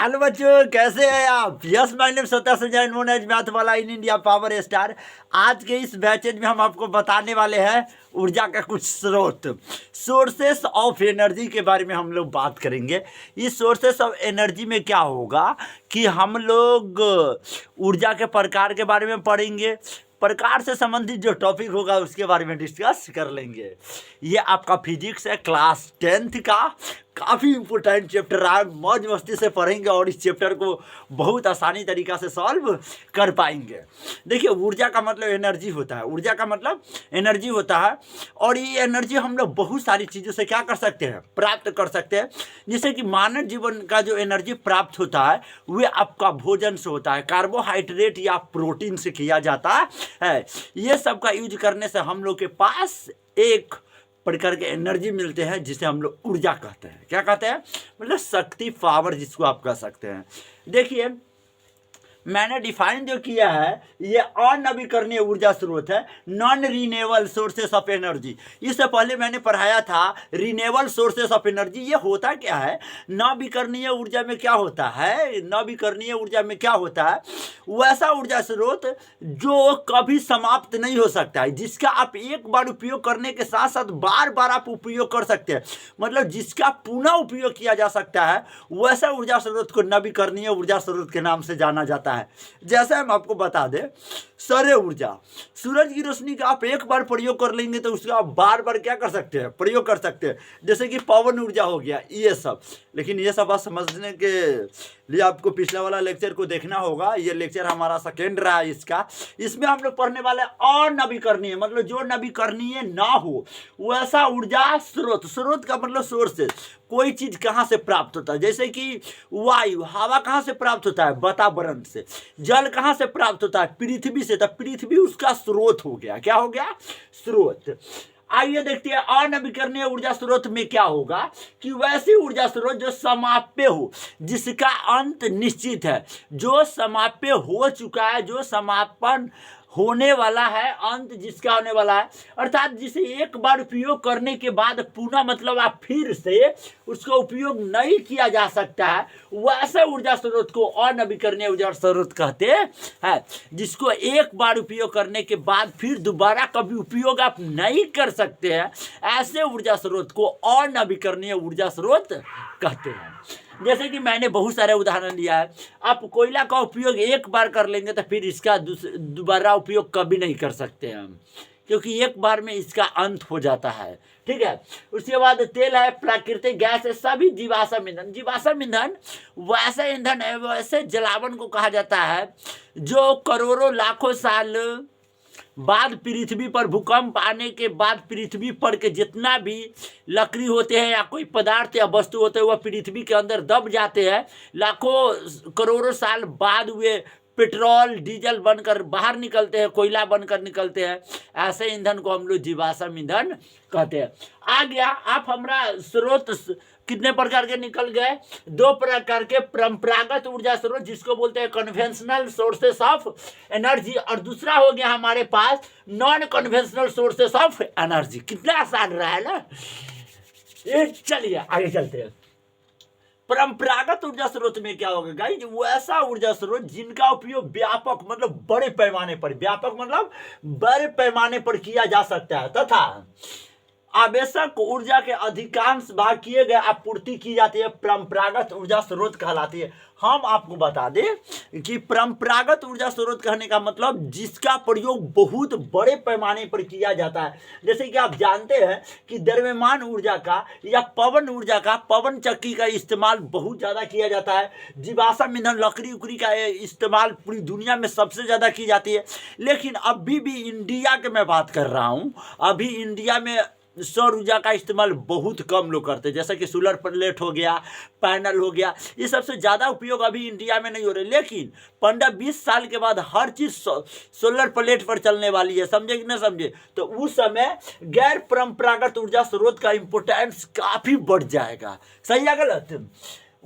Hello बच्चों, कैसे हैं आप? Yes, my name Satya Sanjay known as math वाला इन इंडिया पावर स्टार। आज के इस बैचेज में हम आपको बताने वाले हैं ऊर्जा का कुछ स्रोत, सोर्सेस ऑफ एनर्जी के बारे में हम लोग बात करेंगे। इस सोर्सेस ऑफ एनर्जी में क्या होगा कि हम लोग ऊर्जा के प्रकार के बारे में पढ़ेंगे, प्रकार से संबंधित जो टॉपिक होगा उसके बारे में डिस्कस कर लेंगे। ये आपका फिजिक्स है, क्लास 10th का काफ़ी इंपॉर्टेंट चैप्टर रहा है। मौज मस्ती से पढ़ेंगे और इस चैप्टर को बहुत आसानी तरीक़ा से सॉल्व कर पाएंगे। देखिए, ऊर्जा का मतलब एनर्जी होता है, ऊर्जा का मतलब एनर्जी होता है। और ये एनर्जी हम लोग बहुत सारी चीज़ों से क्या कर सकते हैं, प्राप्त कर सकते हैं। जैसे कि मानव जीवन का जो एनर्जी प्राप्त होता है वह आपका भोजन से होता है, कार्बोहाइड्रेट या प्रोटीन से किया जाता है। ये सब का यूज करने से हम लोग के पास एक प्रकार के एनर्जी मिलते हैं जिसे हम लोग ऊर्जा कहते हैं। क्या कहते हैं? मतलब शक्ति, पावर जिसको आप कह सकते हैं। देखिए, मैंने डिफाइन जो किया है ये अनवीकरणीय ऊर्जा स्रोत है, non renewable sources of energy. इससे पहले मैंने पढ़ाया था रिन्यूएबल सोर्सेस ऑफ एनर्जी। ये होता क्या है? नवीकरणीय ऊर्जा में क्या होता है, नवीकरणीय ऊर्जा में क्या होता है? वैसा ऊर्जा स्रोत जो कभी समाप्त नहीं हो सकता है, जिसका आप एक बार उपयोग करने के साथ साथ बार बार आप उपयोग कर सकते हैं, मतलब जिसका पुनः उपयोग किया जा सकता है, वैसा ऊर्जा स्रोत को नवीकरणीय ऊर्जा स्रोत के नाम से जाना जाता है। जैसे हम आपको बता दें, सौर ऊर्जा, सूरज की रोशनी का आप एक बार प्रयोग कर लेंगे तो उसका आप बार बार क्या कर सकते हैं, प्रयोग कर सकते हैं। जैसे कि पवन ऊर्जा हो गया, ये सब। लेकिन ये सब बात समझने के लिए आपको पिछला वाला लेक्चर को देखना होगा। ये लेक्चर हमारा सेकेंड रहा है इसमें हम लोग पढ़ने वाले अनवीकरणीय, मतलब जो नवीकरणीय ना हो वैसा ऊर्जा स्रोत। स्रोत का मतलब सोर्सेस, कोई चीज कहाँ से प्राप्त होता है। जैसे कि वायु, हवा कहाँ से प्राप्त होता है? वातावरण से। जल कहाँ से प्राप्त होता है? पृथ्वी से। तब पृथ्वी उसका स्रोत हो गया। क्या हो गया? स्रोत। आइए देखते हैं अनवीकरणीय ऊर्जा स्रोत में क्या होगा कि वैसी ऊर्जा स्रोत जो समाप्य हो, जिसका अंत निश्चित है, जो समाप्य हो चुका है, जो समापन होने वाला है, अंत जिसका होने वाला है, अर्थात जिसे एक बार उपयोग करने के बाद पुनः मतलब आप फिर से उसका उपयोग नहीं किया जा सकता है, वैसे ऊर्जा स्रोत को अनवीकरणीय ऊर्जा स्रोत कहते हैं। जिसको एक बार उपयोग करने के बाद फिर दोबारा कभी उपयोग आप नहीं कर सकते हैं, ऐसे ऊर्जा स्रोत को अनवीकरणीय ऊर्जा स्रोत कहते हैं। जैसे कि मैंने बहुत सारे उदाहरण दिया है। आप कोयला का उपयोग एक बार कर लेंगे तो फिर इसका दोबारा उपयोग कभी नहीं कर सकते हैं, क्योंकि एक बार में इसका अंत हो जाता है। ठीक है। उसके बाद तेल है, प्राकृतिक गैस है, सभी जीवाश्म ईंधन। जीवाश्म ईंधन वैसे ईंधन है, वैसे जलावन को कहा जाता है जो करोड़ों लाखों साल बाद पृथ्वी पर भूकंप आने के बाद पृथ्वी पर के जितना भी लकड़ी होते हैं या कोई पदार्थ या वस्तु होते हैं वह पृथ्वी के अंदर दब जाते हैं। लाखों करोड़ों साल बाद वे पेट्रोल डीजल बनकर बाहर निकलते हैं, कोयला बनकर निकलते हैं। ऐसे ईंधन को हम लोग जीवाश्म ईंधन कहते हैं। आ गया आप हमारा स्रोत कितने प्रकार के निकल गए? 2 प्रकार के परंपरागत ऊर्जा स्रोत, जिसको बोलते हैं कन्वेंशनल सोर्सेस ऑफ एनर्जी, और दूसरा हो गया हमारे पास non conventional sources of energy. कितना आसान रहा है ना। ये चलिए आगे चलते हैं। परंपरागत ऊर्जा स्रोत में क्या होगा गाइस? वो ऐसा ऊर्जा स्रोत जिनका उपयोग व्यापक मतलब बड़े पैमाने पर, व्यापक मतलब बड़े पैमाने पर किया जा सकता है तथा आवश्यक ऊर्जा के अधिकांश भाग किए गए आपूर्ति की जाती है, परंपरागत ऊर्जा स्रोत कहलाती है। हम आपको बता दें कि परंपरागत ऊर्जा स्रोत कहने का मतलब जिसका प्रयोग बहुत बड़े पैमाने पर किया जाता है। जैसे कि आप जानते हैं कि द्रव्यमान ऊर्जा का या पवन ऊर्जा का, पवन चक्की का इस्तेमाल बहुत ज़्यादा किया जाता है। जीवाश्म ईंधन लकड़ी उकड़ी का इस्तेमाल पूरी दुनिया में सबसे ज़्यादा की जाती है। लेकिन अभी भी इंडिया के मैं बात कर रहा हूँ, अभी इंडिया में सौर ऊर्जा का इस्तेमाल बहुत कम लोग करते हैं। जैसे कि सोलर प्लेट हो गया, पैनल हो गया, ये सबसे ज़्यादा उपयोग अभी इंडिया में नहीं हो रहे। लेकिन 15-20 साल के बाद हर चीज़ सोलर प्लेट पर चलने वाली है, समझे कि नहीं समझे? तो उस समय गैर परंपरागत ऊर्जा स्रोत का इम्पोर्टेंस काफ़ी बढ़ जाएगा। सही है गलत?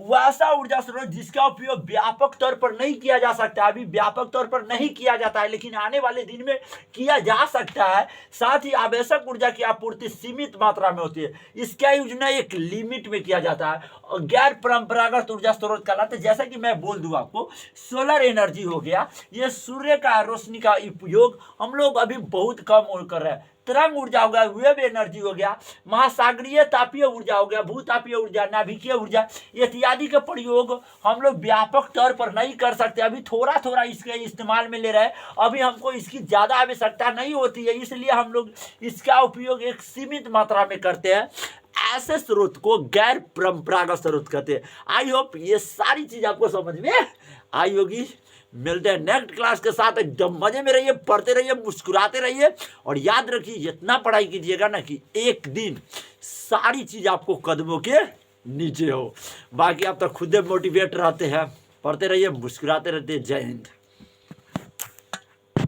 वैसा ऊर्जा स्रोत जिसका उपयोग व्यापक तौर पर नहीं किया जा सकता, अभी व्यापक तौर पर नहीं किया जाता है, लेकिन आने वाले दिन में किया जा सकता है। साथ ही आवश्यक ऊर्जा की आपूर्ति सीमित मात्रा में होती है, इसका यूज ना एक लिमिट में किया जाता है और गैर परंपरागत ऊर्जा स्रोत कहलाते हैं। जैसा कि मैं बोल दूं आपको, सोलर एनर्जी हो गया, ये सूर्य का रोशनी का उपयोग हम लोग अभी बहुत कम कर रहे हैं। तरंग ऊर्जा हो गया, वेव एनर्जी हो गया, महासागरीय तापीय ऊर्जा हो गया, भूतापीय ऊर्जा, नाभिकीय ऊर्जा इत्यादि का प्रयोग हम लोग व्यापक तौर पर नहीं कर सकते, अभी थोड़ा थोड़ा इसके इस्तेमाल में ले रहे हैं। अभी हमको इसकी ज़्यादा आवश्यकता नहीं होती है, इसलिए हम लोग इसका उपयोग एक सीमित मात्रा में करते हैं। ऐसे स्रोत को गैर परंपरागत स्रोत कहते हैं। आई होप ये सारी चीज आपको समझ में आई होगी। मिलते हैं नेक्स्ट क्लास के साथ, एकदम मजे में रहिए, पढ़ते रहिए, मुस्कुराते रहिए और याद रखिए जितना पढ़ाई कीजिएगा ना कि एक दिन सारी चीज आपको कदमों के नीचे हो। बाकी आप तो खुद मोटिवेट रहते हैं, पढ़ते रहिए, मुस्कुराते रहते हैं। जय हिंद।